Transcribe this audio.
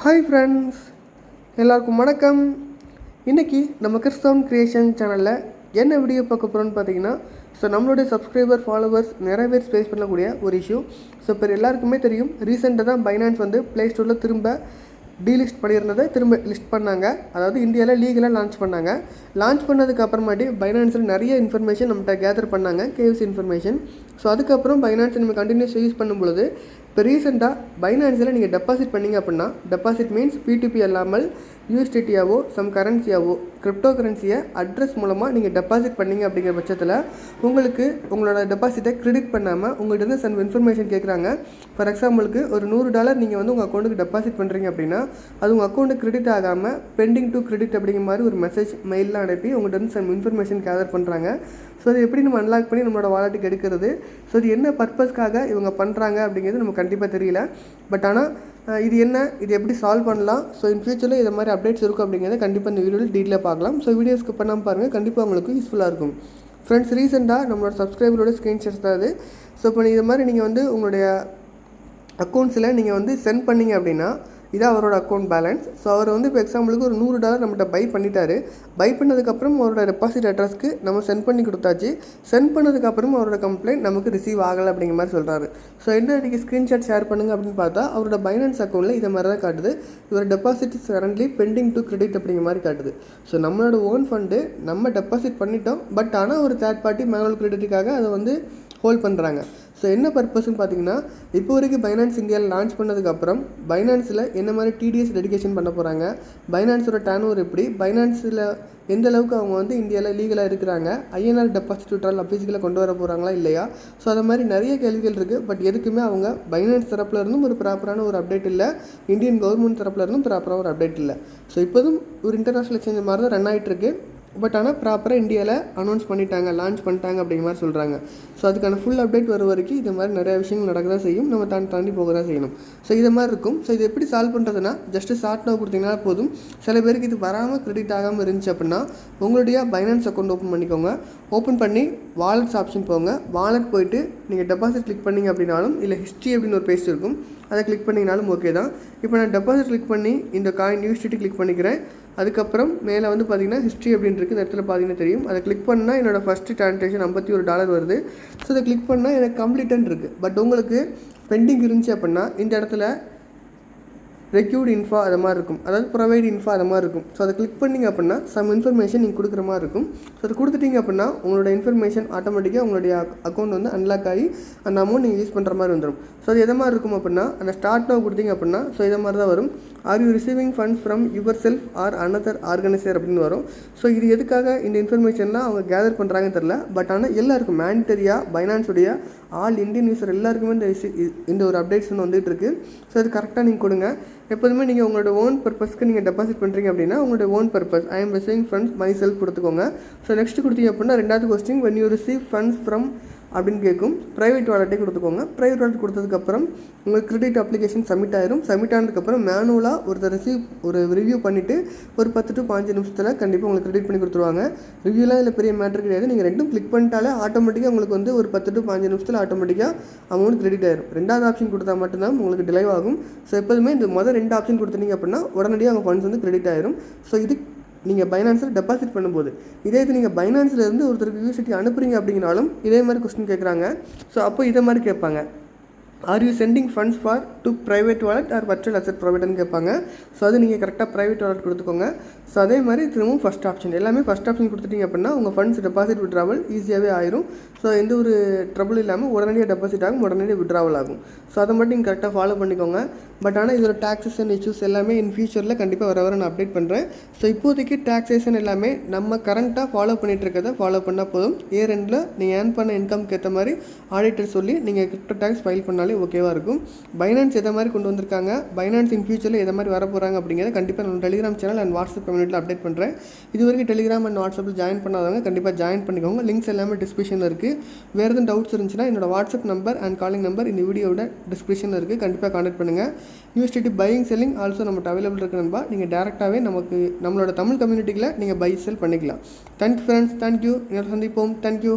Hi friends, எல்லாருக்கும் வணக்கம். இன்றைக்கி நம்ம கிறிஸ்தவன் கிரியேஷன் சேனலில் என்ன வீடியோ பார்க்க போகிறோன்னு பார்த்தீங்கன்னா, நம்மளுடைய சப்ஸ்கிரைபர் ஃபாலோவர்ஸ் நிறைய பேர் ஃபேஸ் பண்ணக்கூடிய ஒரு இஷ்யூ. இப்போ எல்லாருக்குமே தெரியும், ரீசெண்டாக தான் பைனான்ஸ் ப்ளே ஸ்டோரில் திரும்ப டீலிஸ்ட் பண்ணியிருந்ததை திரும்ப லிஸ்ட் பண்ணாங்க. அதாவது இந்தியாவில் லீகலாக லான்ச் பண்ணாங்க. லான்ச் பண்ணதுக்கு அப்புறமாட்டி பைனான்ஸில் நிறைய இன்ஃபர்மேஷன் நம்மகிட்ட கேதர் பண்ணாங்க, கேஎஃப்சி இன்ஃபர்மேஷன். அதுக்கப்புறம் பைனான்ஸை நம்ம கண்டினியூஸ் யூஸ் பண்ணும்பொழுது இப்போ ரீசெண்டாக பைனான்ஸில் நீங்கள் டெபாசிட் பண்ணிங்க அப்படின்னா, டெபாசிட் மீன்ஸ் பிடிபி அல்லாமல் யூஎஸ்டிடியாவோ சம் கரன்சியாவோ கிரிப்டோ கரன்சியை அட்ரஸ் மூலமாக நீங்கள் டெபாசிட் பண்ணிங்க அப்படிங்கிற பட்சத்தில் உங்களுக்கு உங்களோட டெபாசிட்டை கிரெடிட் பண்ணாமல் உங்கள்கிட்ட சம் இன்ஃபர்மேஷன் கேட்குறாங்க. ஃபார் எக்ஸாம்பிளுக்கு ஒரு $100 நீங்கள் உங்கள் அக்கௌண்ட்டுக்கு டெபாசிட் பண்ணுறீங்க அப்படின்னா, அது உங்கள் அக்கௌண்ட்டுக்கு கிரெடிட் ஆகாமல் பெண்டிங் டு கிரெடிட் அப்படிங்கிற மாதிரி ஒரு மெசேஜ் மெயிலில் அனுப்பி உங்கள்கிட்ட சம் இன்ஃபர்மேஷன் கேதர் பண்ணுறாங்க. அது எப்படி நம்ம அன்லாக் பண்ணி நம்மளோட வாலெட்டுக்கு எடுக்கிறது, அது என்ன பர்பஸ்க்காக இவங்க பண்ணுறாங்க அப்படிங்கிறது நமக்கு கண்டிப்பாக தெரியல. பட் ஆனால் இது எப்படி சால்வ் பண்ணலாம், இன் ஃபியூச்சரில் இதை மாதிரி அப்டேட்ஸ் இருக்கும் அப்படிங்கிறத கண்டிப்பாக இந்த வீடியோவில் டீட்டெயிலாக பார்க்கலாம். வீடியோஸ்க்கு பண்ணாமல் பாருங்கள், கண்டிப்பாக உங்களுக்கு யூஸ்ஃபுல்லாக இருக்கும். ஃப்ரெண்ட்ஸ், ரீசெண்டாக நம்மளோட சப்ஸ்கிரைபரோட ஸ்க்ரீன்ஷாட்ஸ் தான் அது. இப்போ இது மாதிரி நீங்கள் உங்களுடைய அக்கௌண்ட்ஸில் நீங்கள் சென்ட் பண்ணிங்க அப்படின்னா இதான் அவரோட அக்கௌண்ட் பேலன்ஸ். அவர் இப்போ எக்ஸாம்பிளுக்கு ஒரு $100 நம்மகிட்ட பை பண்ணிட்டாரு. பை பண்ணதுக்கப்புறம் அவரோட டெபாசிட் அட்ரஸ்க்கு நம்ம சென்ட் பண்ணி கொடுத்தாச்சு. சென்ட் பண்ணதுக்கப்புறம் அவரோட கம்ப்ளைண்ட் நமக்கு ரிசீவ் ஆகலை அப்படிங்கிற மாதிரி சொல்கிறாரு. என்ன இன்றைக்கி ஸ்க்ரீன்ஷாட் ஷேர் பண்ணுங்க அப்படின்னு பார்த்தா அவரோட பைனான்ஸ் அக்கௌண்ட்டில் இதை மாதிரி தான் காட்டுது. இவர் deposit currently pending to credit அப்படிங்கிற மாதிரி காட்டுது. நம்மளோட ஓன் ஃபண்டு நம்ம டெபாசிட் பண்ணிட்டோம். பட் ஆனால் ஒரு தேர்ட் பார்ட்டி மேனுவல் கிரெடிட்டுக்காக அதை ஹோல்ட் பண்ணுறாங்க. என்ன பர்பஸ்ன்னு பார்த்தீங்கன்னா, இப்போ வரைக்கும் பைனான்ஸ் இந்தியாவில் லான்ச் பண்ணதுக்கப்புறம் பைனான்ஸில் என்ன மாதிரி டிடிஎஸ் டெடிகேஷன் பண்ண போகிறாங்க, பைனான்ஸோட டர்ன்ஓவர் எப்படி, பைனான்ஸில் எந்த அளவுக்கு அவங்க இந்தியாவில் லீகலாக இருக்கிறாங்க, ஐஎன்ஆர் டெபாசிட் விட்ரால் அஃபீஸில் கொண்டு வர போகிறாங்களா இல்லையா. அது மாதிரி நிறைய கேள்விகள் இருக்குது. பட் எதுக்குமே அவங்க பைனான்ஸ் தரப்பில் இருந்தும் ஒரு ப்ராப்பரான ஒரு அப்டேட் இல்லை, இந்தியன் கவர்மெண்ட் தரப்பில் இருந்தும் ப்ராப்பராக ஒரு அப்டேட் இல்லை. இப்போதும் ஒரு இன்டர்நேஷ்னல் எக்ஸ்சேஞ்ச் மாதிரி தான் ரன் ஆகிட்டுருக்கு. பட் ஆனால் ப்ராப்பராக இந்தியாவில் அனௌன்ஸ் பண்ணிட்டாங்க, லான்ச் பண்ணிட்டாங்க அப்படிங்கிற மாதிரி சொல்கிறாங்க. அதுக்கான ஃபுல் அப்டேட் வர வரைக்கும் இது மாதிரி நிறைய விஷயங்கள் நடக்க தான் செய்யும், நம்ம தாண்டி போக தான் செய்யணும். இது மாதிரி இருக்கும். இது எப்படி சால்வ் பண்ணுறதுனா, ஜஸ்ட்டு ஷார்ட் நோ கொடுத்தீங்கன்னா போதும். சில பேருக்கு இது வராமல் கிரெடிட் ஆகாமல் இருந்துச்சு அப்படின்னா உங்களுடைய பைனான்ஸ் அக்கௌண்ட் ஓப்பன் பண்ணிக்கோங்க. ஓப்பன் பண்ணி வாலெட்ஸ் ஆப்ஷன் போங்க. வாலெட் போயிட்டு நீங்கள் டெபாசிட் கிளிக் பண்ணிங்க அப்படின்னாலும், இல்லை ஹிஸ்ட்ரி அப்படின்னு ஒரு பேஜ் இருக்கும், அதை கிளிக் பண்ணிங்கனாலும் ஓகே தான். இப்போ நான் டெபாசிட் கிளிக் பண்ணி இந்த காயின் யூஎஸ்டிடி கிளிக் பண்ணிக்கிறேன். அதுக்கப்புறம் மேலே பார்த்தீங்கன்னா ஹிஸ்ட்ரி அப்படின்னு இருக்குது. இந்த இடத்துல பார்த்தீங்கன்னா தெரியும். அதை கிளிக் பண்ணால் என்னோடய ஃபஸ்ட்டு ட்ரான்சாக்ஷன் $51 வருது. அதை கிளிக் பண்ணால் எனக்கு கம்ப்ளீட்டன் இருக்குது. பட் உங்களுக்கு பெண்டிங் இருந்துச்சு அப்படின்னா இந்த இடத்துல ரெக்யூர்ட் இன்ஃபோ அது மாதிரி இருக்கும், அதாவது ப்ரொவைட் இன்ஃபோ அது மாதிரி இருக்கும். அதை கிளிக் பண்ணிங்க அப்படின்னா சம் இன்ஃபர்மேஷன் நீங்கள் கொடுக்குற மாதிரி இருக்கும். அது கொடுத்துட்டிங்க அப்படின்னா உங்களோட இன்ஃபர்மேஷன் ஆட்டோமேட்டிக்காக உங்களுடைய அக்கௌண்ட் அன்லாக் ஆகி அந்த அமௌண்ட் நீங்கள் யூஸ் பண்ணுற மாதிரி வந்துடும். அது எதை மாதிரி இருக்கும் அப்படின்னா, அந்த ஸ்டார்ட் நவ் கொடுத்தீங்க அப்படின்னா இதை மாதிரி தான் வரும். Are you receiving funds from yourself or another organiser அப்படின்னு வரும். இது எதுக்காக இந்த இன்ஃபர்மேஷன்லாம் அவங்க கேதர் பண்ணுறாங்கன்னு தெரில. பட் ஆனால் எல்லாருக்கும் மேண்டரியாக பைனான்ஸுடைய ஆல் இந்தியன் யூஸர் எல்லாருக்குமே இந்த ஒரு அப்டேட்ஸ் வந்துட்டு இருக்குது. அது கரெக்டாக நீங்கள் கொடுங்க. எப்போதுமே நீங்கள் உங்களோட ஓன் பர்பஸ்க்கு நீங்கள் டெபாசிட் பண்ணுறீங்க அப்படின்னா உங்களோட own purpose I am receiving funds my self கொடுத்துக்கோங்க. நெக்ஸ்ட் கொடுத்தீங்க அப்படின்னா ரெண்டாவது question when you receive funds from அப்படின்னு கேட்கும். ப்ரைவேட் வாலெட்டே கொடுத்துக்கோங்க. ப்ரைவேட் வாலெட் கொடுத்ததுக்கப்புறம் உங்களுக்கு கிரெடிட் அப்ளிகேஷன் சப்மிட் ஆயிரும். சப்மிட் ஆனதுக்கப்புறம் மேனுவலாக ஒருத்தர் ஒரு ரிவ்யூ பண்ணிவிட்டு ஒரு 10 to 15 நிமிஷத்தில் கண்டிப்பாக உங்களுக்கு கிரெடிட் பண்ணி கொடுத்துருவாங்க. ரிவ்யூலாம் இதில் பெரிய மேட்ரு கிடையாது. நீங்கள் ரெண்டும் கிளிக் பண்ணிட்டாலே ஆட்டோமேட்டிக்காக உங்களுக்கு ஒரு 10 to 15 நிமிஷத்தில் ஆட்டோமேட்டிக்காக அமௌண்ட் கிரெடிட் ஆயிரும். ரெண்டாவது ஆப்ஷன் கொடுத்தா மட்டும்தான் உங்களுக்கு டிலே ஆகும். எப்போதுமே இந்த மொதல் 2 ஆப்ஷன் கொடுத்துட்டீங்க அப்படின்னா உடனடியாக அவங்க ஃபண்ட்ஸ் கிரெடிட் ஆயிரும். இது நீங்கள் பைனான்ஸில் டெபாசிட் பண்ணும்போது, இதே இது நீங்கள் பைனான்ஸில் இருந்து ஒருத்தருக்கு யூஎஸ்டிடி அனுப்புறீங்க அப்படிங்கனாலும் இதே மாதிரி கொஸ்டின் கேட்குறாங்க. அப்போ இதை மாதிரி கேட்பாங்க, are you sending funds for to private wallet or virtual asset ப்ரொவைடர்னு கேட்பாங்க. அது நீங்கள் கரெக்டாக ப்ரைவேட் வாலெட் கொடுத்துக்கோங்க. அதே மாதிரி திரும்பவும் ஃபஸ்ட் ஆப்ஷன் எல்லாமே ஃபஸ்ட் ஆப்ஷன் கொடுத்துட்டிங்க அப்படின்னா உங்கள் ஃபண்ட்ஸ் டெபாசிட் விட்ராவல் ஈஸியாகவே ஆயிரும். எந்த ஒரு ட்ரபிள் இல்லாமல் உடனடியாக டெபாசிட் ஆகும், உடனடியாக விட்ராவல் ஆகும். அதை மட்டும் நீங்கள் கரெக்டாக ஃபாலோ பண்ணிக்கோங்க. பட் ஆனால் இதோட டாக்ஸேஷன் இஷ்யூஸ் எல்லாமே இன் ஃபியூச்சரில் கண்டிப்பாக வர நான் அப்டேட் பண்ணுறேன். இப்போதைக்கு டாக்ஸேஷன் எல்லாமே நம்ம கரண்ட்டாக ஃபாலோ பண்ணிகிட்டு இருக்கிறத ஃபாலோ பண்ணால் போதும். இயர் எண்டில் நீங்கள் ஏர்ன் பண்ண இன்கம்க்கு ஏற்ற மாதிரி ஆடிட்டர் சொல்லி நீங்கள் கிரிப்டோ டேக்ஸ் ஃபைல் பண்ணாலே ஓகேவாக இருக்கும். பைனான்ஸ் எதை மாதிரி கொண்டு வந்திருக்காங்க, பைனான்ஸ் இன் ஃபியூச்சரில் எதை மாதிரி வர போகிறாங்க அப்படிங்கிறத கண்டிப்பாக நம்ம டெலிகிராம் சேனல் அண்ட் வாட்ஸ்அப் கம்யூனிட்டியில் அப்டேட் பண்ணுறேன். இது வரைக்கும் டெலிகிராம் அண்ட் வாட்ஸ்அப்பில் ஜாயின் பண்ணாதவங்க கண்டிப்பாக ஜாயின் பண்ணிக்கோங்க. லிங்க்ஸ் எல்லாமே டிஸ்கிரிப்ஷனில் இருக்குது. வேறு எதுவும் டவுட்ஸ் இருந்துச்சுன்னா என்னோட WhatsApp number and calling number இந்த வீடியோட டிஸ்கிரிப்ஷனில் இருக்குது. கண்டிப்பாக கான்டாக்ட் பண்ணுங்கள். யூஎஸ்டிடி பையிங் செல்லிங் ஆல்சோ நம்மகிட்ட அவைலபிள் இருக்குது நண்பா. நீங்கள் டேரெக்டாகவே நம்மளோட தமிழ் கம்யூனிட்டியில் நீங்கள் பை செல் பண்ணிக்கலாம். Thank you friends, thank you. சந்திப்போம். தேங்க்யூ.